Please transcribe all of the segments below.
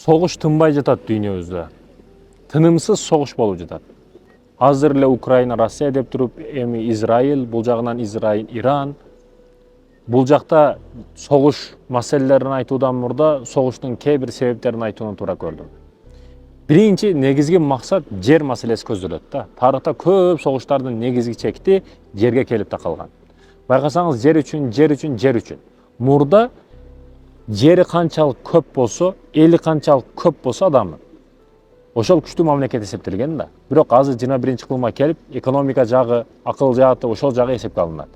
Согуш тынбай жатат дүйнөбүздө. Тынымсыз согуш болуп жатат. Азыр эле Украина, Россия деп туруп, эми Израиль, бул жагынан Израиль, Иран. Бул жакта согуш маселелерин айтуудан мурда согуштун кээ бир себептерин айтууну туура көрдүм. Биринчи негизги максат жер маселеси көздөлөт да. Тарыхта көп согуштардын негизги чекти жерге келип такалган. Байкасаңыз жер үчүн. Мурда жери канчалык көп болсо, эли канчалык көп болсо адамы, ошол күчтүү мамлекет эсептелген да. Бирок азыр 21-кылымга келип, экономика жагы, акыл жааты ошол жагы эсепке алынат.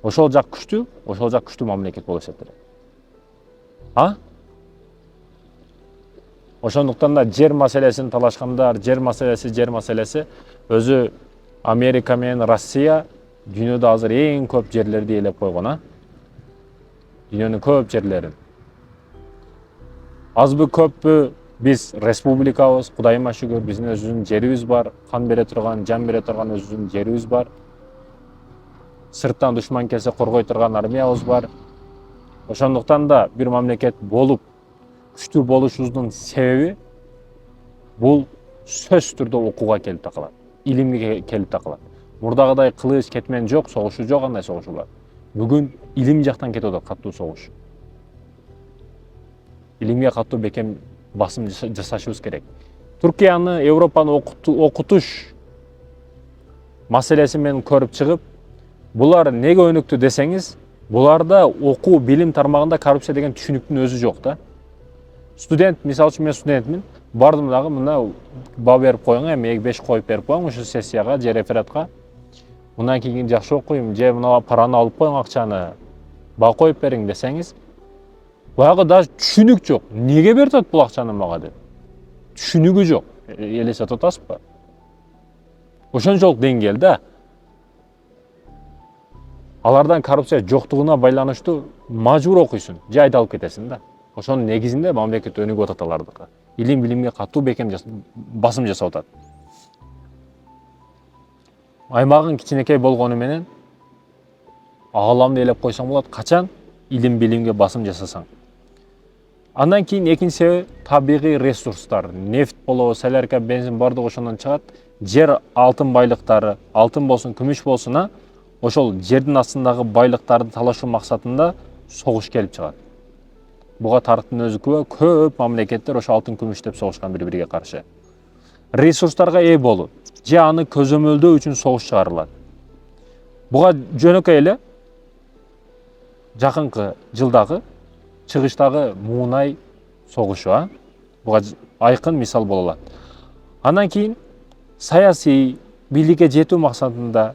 Ошол жак күчтүү мамлекет болуп эсептелет. Ошондуктан да жер маселесин талашкандар, жер маселеси өзү Америка менен Россия дүйнөдө азыр эң көп жерлерди ээлеп койгон, Дүйнөнүн көп жерлерин. Азбы көппү биз республикабыз, Кудайыма шүгүр, биздин өзүбүздүн жерибиз бар, кан бере турган, жан бере турган өзүбүздүн жерибиз бар. Сырттан душман келсе коргой турган армиябыз бар. Ошондуктан да бир мамлекет болуп күчтүү болушубуздун себеби бул сөзсүз түрдө окууга келип такалат, илимге келип такалат. Мурдагыдай кылыч кетмен жок, согушу жок, андай согушуулар. Бүгүн илим жактан кетип атат каттуу согуш. Илимге каттуу бекем басым жасашыбыз керек. Түркияны, Европаны окутуш маселеси менен көрүп чыгып, булар неге өнүктү десеңиз, буларда окуу билим тармагында коррупция деген түшүнүктүн өзү жок да. Студент, мисалы үчүн мен студентмин, бардым дагы мына баа берип коюң, эми 5 коюп берип коюң ушу сессияга же рефератка. Мындан кийин жакшы окуйм, же мына параны алып коюң, акчаны баа коюп бериң десеңиз, баягы даже түшүнүк жок. Неге берип атат бул акчаны мага деп? Түшүнүгү жок. Элестетип атасызбы? Ошончолук деңгээлде алардан коррупция жоктугуна байланыштуу мажбур окуйсуң, же айдалып кетесиң да. Ошонун негизинде мамлекет өнүгүп атат алардыкы. Билимге каттуу бекем басым жасап атат. Аймагың кичинекей болгону менен агаламды ээлеп койсоң болот, качан билимге басым жасасаң. Андан кийин экинчи себеби табигый ресурстар, нефть болобу, селерка, бензин бардыгы ошондон чыгат. Жер алтын байлыктары, алтын болсун, күмүш болсун, ошол жердин астындагы байлыктарды талашуу максатында согуш келип чыгат. Буга тарыхтын өзү күбө, көп мамлекеттер ошо алтын күмүш деп согушкан бири-бириге каршы. Ресурстарга ээ болуу, же аны көзөмөлдөө үчүн согуш чыгарылат. Буга жөнөкөй эле жакынкы жылдагы чыгыштагы Муунай согушу, буга айкын мисал боло алат. Андан кийин саясий бийликке жетүү максатында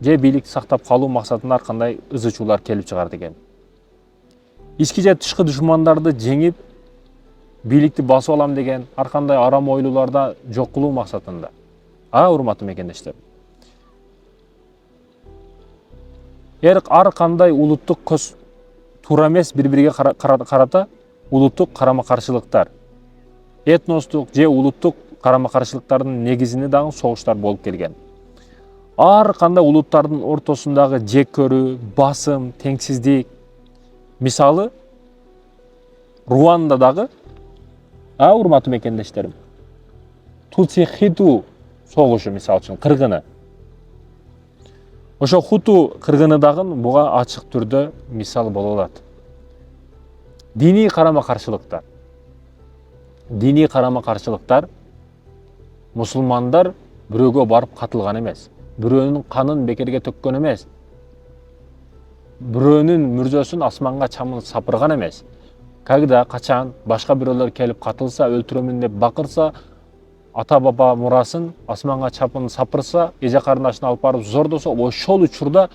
же бийликти сактап калуу максатында ар кандай ызы-чуулар келип чыгар деген. Ички же тышкы душмандарды жеңип, бийликти басып алам деген ар кандай арам ойлууларда жок кылуу максатында. Урматтуу мекендештер. Ар кандай улуттук көз туура эмес бири-бириге карата улуттук карама-каршылыктар, этностук же улуттук карама-каршылыктардын негизинде дагы согуштар болуп келген. Ар кандай улуттардын ортосундагы жек көрүү, басым, теңсиздик. Мисалы, Руандадагы, урматтуу мекендештерим, Тутси-Хиту согушу мисалы үчүн кыргыны. Ошо Хуту кыргыны дагы буга ачык түрдө мисал боло алат. Диний карама-каршылыктар. Диний карама-каршылыктар мусулмандар бирөөгө барып катылган эмес. Бирөөнүн канын бекерге төккөн эмес. Бирөөнүн мүрзөсүн асманга чамын сапырган эмес. Когда качан башка бирөөлөр келип катылса, өлтүрөмүн деп бакырса, ата-баба мурасын асманга чапын сапырса, эже карындашын алып барып зордосо, ошол учурда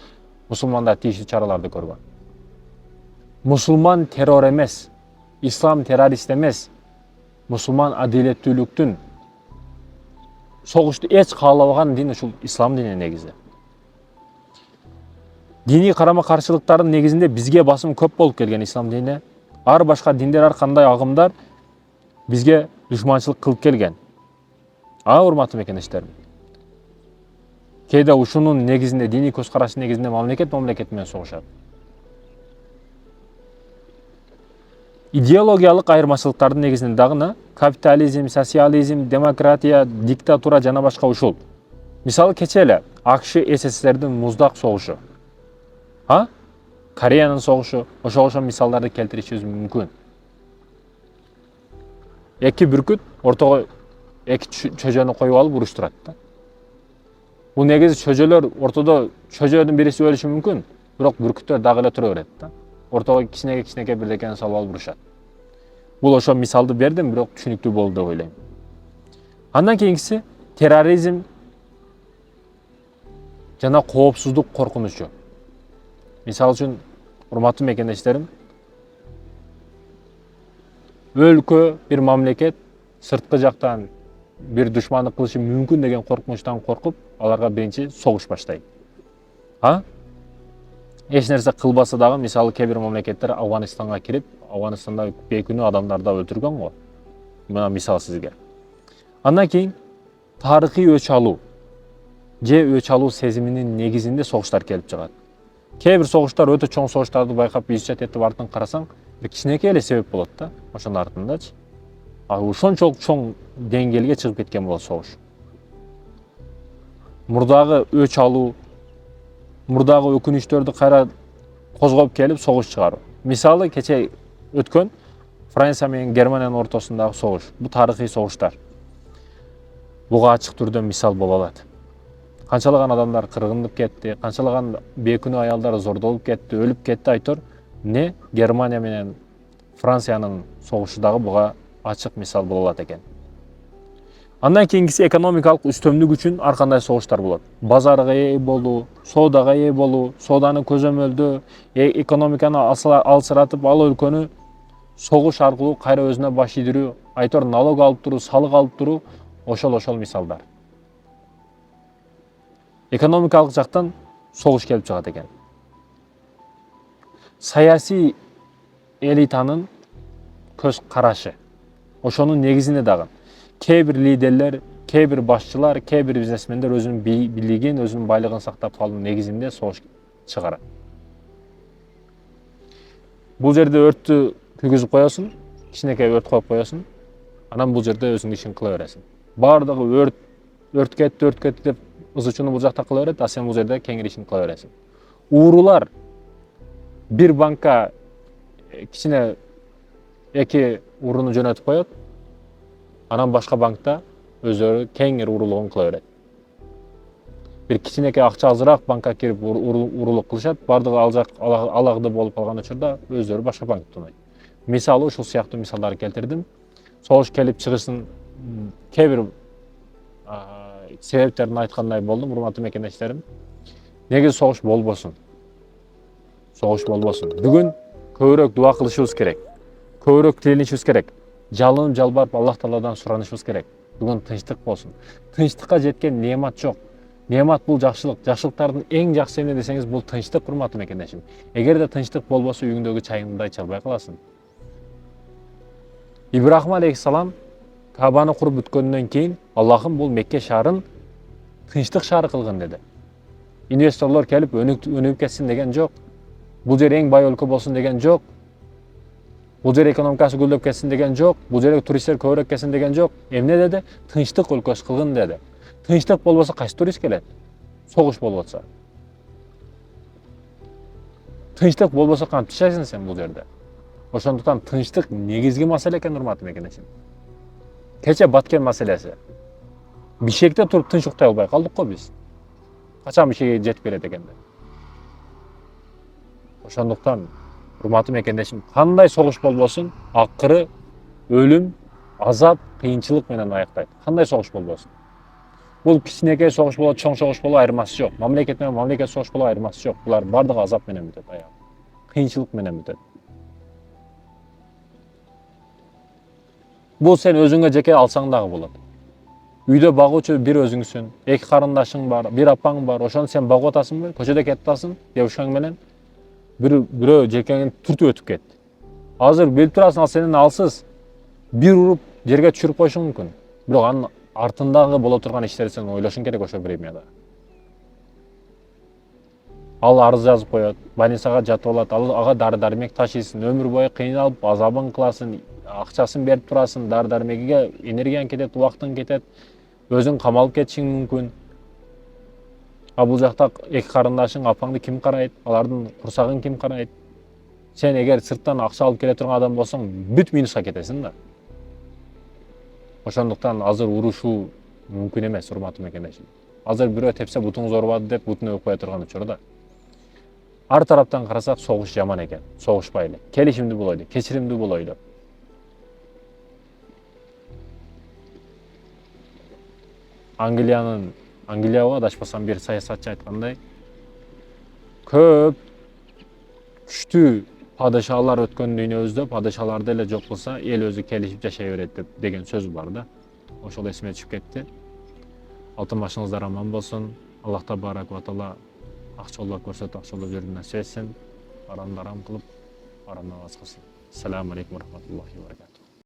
мусулмандар тийиштүү чараларды көргөн. Мусулман террор эмес, ислам террорист эмес. Мусулман адилеттүүлүктүн, согушту эч каалабаган дин ушул ислам дини негизи. Диний карама-каршылыктардын негизинде бизге басым көп болуп келген ислам дини. Ар башка диндер, ар кандай агымдар бизге душманчылык кылып келген. Урматтуу мекендештерим. Кээде ушунун негизинде, диний көз караштын негизинде мамлекет менен согушат. Идеологиялык айырмачылыктардын негизинде дагы капитализм, социализм, демократия, диктатура жана башка ушул. Мисалы кече эле АКШ СССРдин муздак согушу, Кореянын согушу, ошого мисалдарды келтиришибиз мүмкүн. Эки бүркүт ортого эки чөжөнү коюп алып уруштурат да. Бул негизи чөжөлөр ортодо чөжөнүн бириси өлүшү мүмкүн, бирок бүркүттөр дагы эле тура берет да. Ортого кичинекей бирдекени салып алып урушат. Бул ошо мисалды бердим, бирок түшүнүктүү болду деп ойлойм. Андан кийинкиси терроризм жана коопсуздук коркунучу. Мисалы үчүн, урматтуу мекендештерим, өлкө, бир мамлекет сырткы жактан бир душмандык кылышы мүмкүн деген коркунучтан коркуп, аларга биринчи согуш баштайт. Эч нерсе кылбаса дагы, мисалы кээ бир мамлекеттер Афганистанга кирип, Афганистанда бейкүнөө адамдарды өлтүргөн го. Мына мисал сизге. Андан кийин тарыхый өч алуу же өч алуу сезиминин негизинде согуштар келип чыгат. Кээ бир согуштар өтө чоң согуштарды байкап изучать этип артын карасаң, бир кичинекей эле себеп болот да, ошонун артындачы. Ошончолук чоң деңгээлге чыгып кеткен болот согуш. Мурдагы өч алуу, мурдагы өкүнүчтөрдү кайра козгоп келип согуш чыгаруу. Мисалы кече өткөн Франция менен Германиянын ортосундагы согуш. Бул тарыхый согуштар. Буга ачык түрдө мисал боло алат. Канчалаган адамдар кыргынып кетти, канчалаган бейкүнөө аялдар зордолуп кетти, өлүп кетти айтор. Германия менен Франциянын согушу дагы буга ачык мисал боло алат экен. Андан кийинкиси экономикалык үстөмдүк үчүн ар кандай согуштар болот. Базарга ээ болуу, соодага ээ болуу, сооданы көзөмөлдөө, экономиканы алсыратып, ал өлкөнү согуш аркылуу кайра өзүнө баш ийдирүү, айтор налог алып туруу, салык алып туруу, ошол мисалдар. Экономикалык жактан согуш келип чыгат экен. Саясий элитанын көз карашы, ошонун негизинде дагы кээ бир лидерлер, кээ бир башчылар, кээ бир бизнесмендер өзүнүн бийлигин, өзүнүн байлыгын сактап калуунун негизинде согуш чыгарат. Бул жерде өрттү күйгүзүп коесуң, кичинекей өрт коюп коесуң, анан бул жерде өзүңдүн ишин кыла бересиң. Бардыгы өрт кетти деп ызычууну бул жакта кыла берет, а сен бул жерде кеңири ишин кыла бересиң. Уурулар бир банкка кичине эки урууну жөнөтүп коет, анан башка банкта өздөрү кеңири уурулугун кыла берет. Бир кичинекей акча азыраак банкка кирип уурулук кылышат, бардыгы алакда болуп калган учурда өздөрү башка банкты тонойт. Мисалы ушул сыяктуу мисалдарды келтирдим. Согуш келип чыгышын кээ бир себептерин айткандай болдум, урматтуу мекендештерим. Негизи согуш болбосун. Согуш болбосун. Бүгүн көбүрөөк дуа кылышыбыз керек. Көбүрөөк тилинишибиз керек. Жалынып жалбарып Аллах Тааладан суранышыбыз керек. Бүгүн тынчтык болсун. Тынчтыкка жеткен неамат жок. Неамат бул жакшылык. Жакшылыктардын эң жакшы эмне десеңиз, бул тынчтык, урматтуу мекендешим. Эгерде тынчтык болбосо, үйүңдөгү чайыңды да иче албай каласың. Ибрахим алейхиссалам Кабаны куруп бүткөндөн кийин Аллахым бул Мекке шаарын тынчтык шаары кылгын деди. Инвесторлор келип өнүгүп кетсин деген жок. Бул жер эң бай өлкө болсун деген жок. Бул жер экономикасы гүлдөп кетсин деген жок. Бул жерге туристтер көбүрөөк келсин деген жок. Эмне деди? Тынчтык өлкөсү кылгын деди. Тынчтык болбосо кайсы турист келет? Согуш болуп атса. Тынчтык болбосо кантип жашайсың сен бул жерде? Ошондуктан тынчтык негизги маселе экен, урматтуу мекендешим. Кече Баткен маселеси. Бишкекте туруп тынч уктай албай калдык го биз. Качан Бишкекке жетип келет экенде. Ошондуктан урматтуу мекендешим, кандай согуш болбосун, акыры өлүм, азап, кыйынчылык менен аяктайт. Кандай согуш болбосун. Бул кичинекей согуш болот, чоң согуш болот, айырмасы жок. Мамлекет менен мамлекет согуш болот, айырмасы жок. Булар бардыгы азап менен бүтөт, кыйынчылык менен бүтөт. Бул сен өзүңө жеке алсаң дагы болот. Үйдө багуучу бир өзүңсүн, эки карындашың бар, бир апаң бар, ошону сен багып атасыңбы? Көчөдө кетип атасың, девушкаң менен. Бирөө желкеңден түртүп өтүп кетти. Азыр билип турасың, ал сенен алсыз. Бир уруп жерге түшүрүп коюшуң мүмкүн. Бирок анын артындагы боло турган иштерди сен ойлошуң керек ошо времяда. Ал арыз жазып коет, больницага жатып алат, ал ага дары дармек ташыйсың, өмүр бою кыйналып азабын кыласың, акчасын берип турасың, дары дармегиге энергияң кетет, убактың кетет, өзүң камалып кетишиң мүмкүн. А бул жакта эки карындашың, апаңды ким карайт, алардын курсагын ким карайт? Сен эгер сырттан акча алып келе турган адам болсоң, бүт минуска кетесиң да. Ошондуктан азыр урушуу мүмкүн эмес, урматтуу мекендешим. Азыр бирөө тепсе бутуңуз оорубады деп бутун өп кое турган учур да. Ар тараптан карасак согуш жаман экен. Согушпайлы, келишимдүү болойлу, кечиримдүү болойлу. Англияга адашпасам бир саясатчы айткандай, көп күчтүү падышалар өткөн дүйнөбүздө падышаларды эле жок кылса, эл өзү келишип жашай берет деген сөз бар да. Ошол эсиме түшүп кетти. Алтын башыңыздар аман болсун. Аллах табарак ва таала ак жолдо көрсөтүп, ак жолдо жүрүүнү насип этсин. Арамды арам кылып, арамдан ваз кылсын. Ассаламу алейкум ва рахматуллахи ва баракатух.